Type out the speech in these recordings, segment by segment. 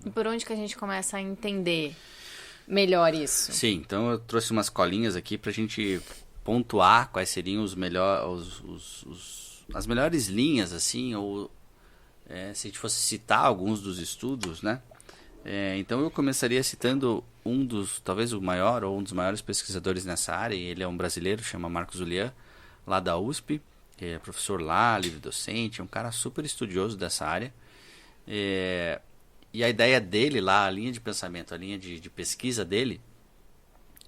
E por onde que a gente começa a entender melhor isso? Sim, então eu trouxe umas colinhas aqui pra gente pontuar quais seriam os as melhores linhas, assim, ou se a gente fosse citar alguns dos estudos, né? Então eu começaria citando talvez o maior ou um dos maiores pesquisadores nessa área, e ele é um brasileiro, chama Marcos Julián, lá da USP, é professor lá, livre docente, é um cara super estudioso dessa área. E a ideia dele lá, a linha de pensamento, a linha de pesquisa dele,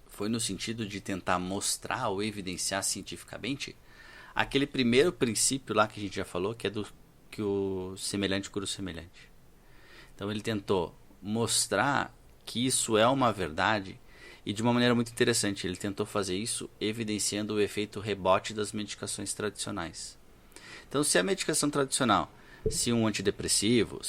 foi no sentido de tentar mostrar ou evidenciar cientificamente aquele primeiro princípio lá que a gente já falou, que é que o semelhante cura o semelhante. Então ele tentou mostrar que isso é uma verdade e de uma maneira muito interessante. Ele tentou fazer isso evidenciando o efeito rebote das medicações tradicionais. Então, se a medicação tradicional, se um antidepressivo,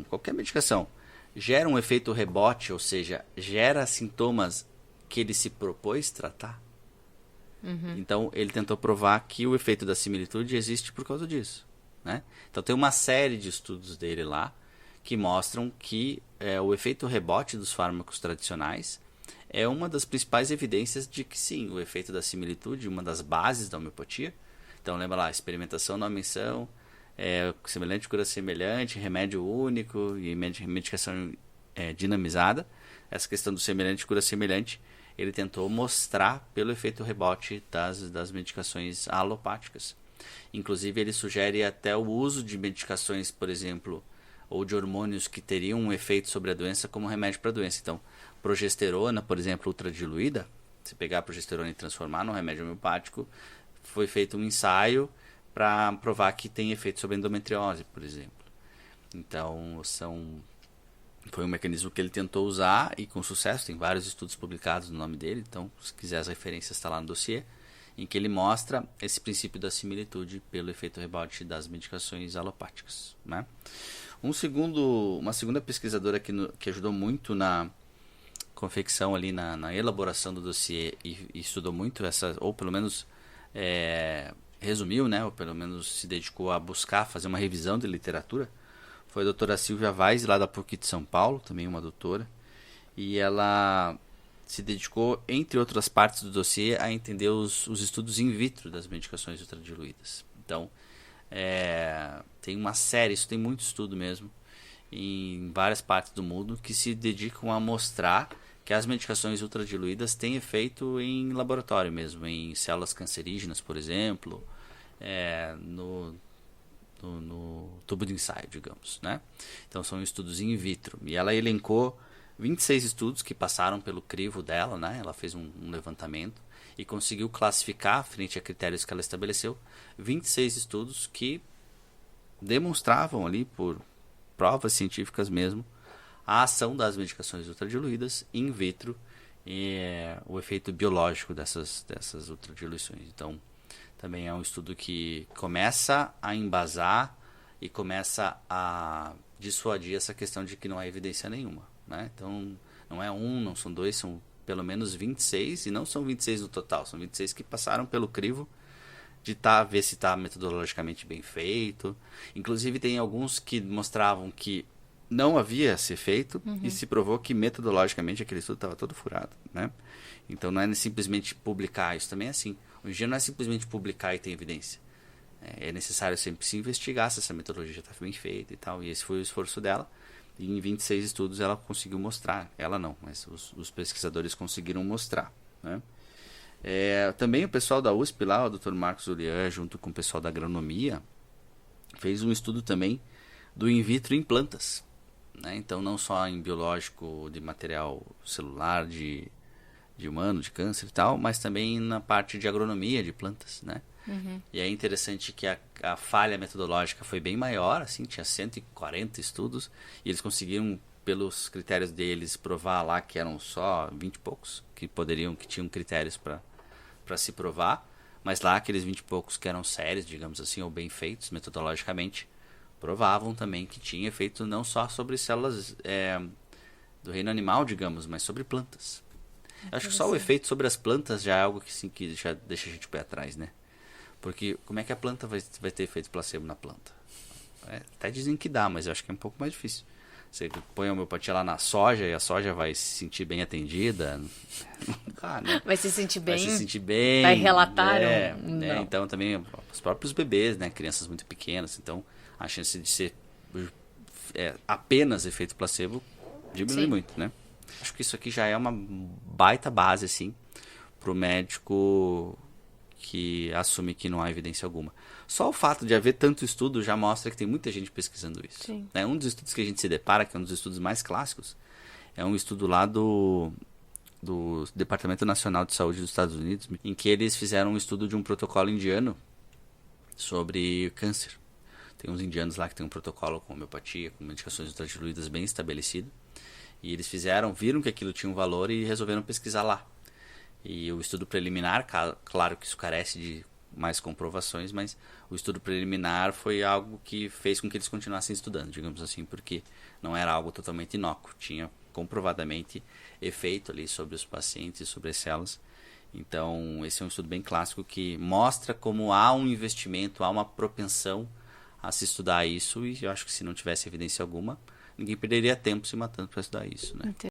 qualquer medicação gera um efeito rebote, ou seja, gera sintomas que ele se propôs tratar, então ele tentou provar que o efeito da similitude existe por causa disso, né? Então tem uma série de estudos dele lá que mostram que o efeito rebote dos fármacos tradicionais é uma das principais evidências de que sim, o efeito da similitude, uma das bases da homeopatia. Então lembra lá, experimentação não menção, semelhante cura semelhante, remédio único e medicação dinamizada. Essa questão do semelhante cura semelhante, ele tentou mostrar pelo efeito rebote das medicações alopáticas. Inclusive ele sugere até o uso de medicações, por exemplo, ou de hormônios que teriam um efeito sobre a doença como remédio para a doença. Então, progesterona, por exemplo, ultradiluída, se pegar a progesterona e transformar num remédio homeopático, foi feito um ensaio para provar que tem efeito sobre a endometriose, por exemplo. Então, foi um mecanismo que ele tentou usar e com sucesso. Tem vários estudos publicados no nome dele, então, se quiser as referências, está lá no dossiê, em que ele mostra esse princípio da similitude pelo efeito rebote das medicações alopáticas, né? Uma segunda pesquisadora que ajudou muito na confecção ali, na elaboração do dossiê e estudou muito ou pelo menos resumiu, né, ou pelo menos se dedicou a buscar, fazer uma revisão de literatura, foi a doutora Silvia Vaz, lá da PUC de São Paulo, também uma doutora, e ela se dedicou, entre outras partes do dossiê, a entender os estudos in vitro das medicações ultradiluídas. Então, tem uma série, isso tem muito estudo mesmo, em várias partes do mundo, que se dedicam a mostrar que as medicações ultradiluídas têm efeito em laboratório mesmo, em células cancerígenas, por exemplo, no tubo de ensaio, digamos, né? Então são estudos in vitro. E ela elencou 26 estudos que passaram pelo crivo dela, né? Ela fez um levantamento e conseguiu classificar, frente a critérios que ela estabeleceu, 26 estudos que demonstravam ali, por provas científicas mesmo, a ação das medicações ultradiluídas in vitro e o efeito biológico dessas ultradiluições. Então, também é um estudo que começa a embasar e começa a dissuadir essa questão de que não há evidência nenhuma, né? Então, não é não são dois, são pelo menos 26, e não são 26 no total, são 26 que passaram pelo crivo de ver se está metodologicamente bem feito. Inclusive, tem alguns que mostravam que não havia esse efeito e se provou que metodologicamente aquele estudo estava todo furado, né? Então não é simplesmente publicar, isso também é assim. Hoje em dia não é simplesmente publicar e ter evidência. É necessário sempre se investigar se essa metodologia está bem feita e tal. E esse foi o esforço dela. E em 26 estudos ela conseguiu mostrar. Ela não, mas os pesquisadores conseguiram mostrar, né? Também o pessoal da USP lá, o Dr. Marcos Julián, junto com o pessoal da agronomia, fez um estudo também do in vitro em plantas, né? Então não só em biológico de material celular, de humano, de câncer e tal, mas também na parte de agronomia de plantas, né? E é interessante que a falha metodológica foi bem maior, assim, tinha 140 estudos, e eles conseguiram, pelos critérios deles, provar lá que eram só 20 e poucos que tinham critérios para se provar, mas lá aqueles 20 e poucos que eram sérios, digamos assim, ou bem feitos metodologicamente, provavam também que tinha efeito não só sobre células do reino animal, digamos, mas sobre plantas. Eu acho que só o efeito sobre as plantas já é algo que, sim, que já deixa a gente pé atrás, né? Porque como é que a planta vai ter efeito placebo na planta? Até dizem que dá, mas eu acho que é um pouco mais difícil. Você põe a homeopatia lá na soja e a soja vai se sentir bem atendida. Né? Vai se sentir bem? Vai se sentir bem. Vai relatar? Então também os próprios bebês, né? Crianças muito pequenas. Então a chance de ser apenas efeito placebo diminui muito, né? Acho que isso aqui já é uma baita base, assim, pro médico que assume que não há evidência alguma. Só o fato de haver tanto estudo já mostra que tem muita gente pesquisando isso. Sim. Né? Um dos estudos que a gente se depara, que é um dos estudos mais clássicos, é um estudo lá do Departamento Nacional de Saúde dos Estados Unidos, em que eles fizeram um estudo de um protocolo indiano sobre câncer. Tem uns indianos lá que tem um protocolo com homeopatia, com medicações ultradiluídas bem estabelecido. E eles viram que aquilo tinha um valor e resolveram pesquisar lá. E o estudo preliminar, claro que isso carece de mais comprovações, mas o estudo preliminar foi algo que fez com que eles continuassem estudando, digamos assim, porque não era algo totalmente inócuo, tinha comprovadamente efeito ali sobre os pacientes, sobre as células. Então, esse é um estudo bem clássico que mostra como há um investimento, há uma propensão a se estudar isso, e eu acho que se não tivesse evidência alguma, ninguém perderia tempo se matando para estudar isso, né?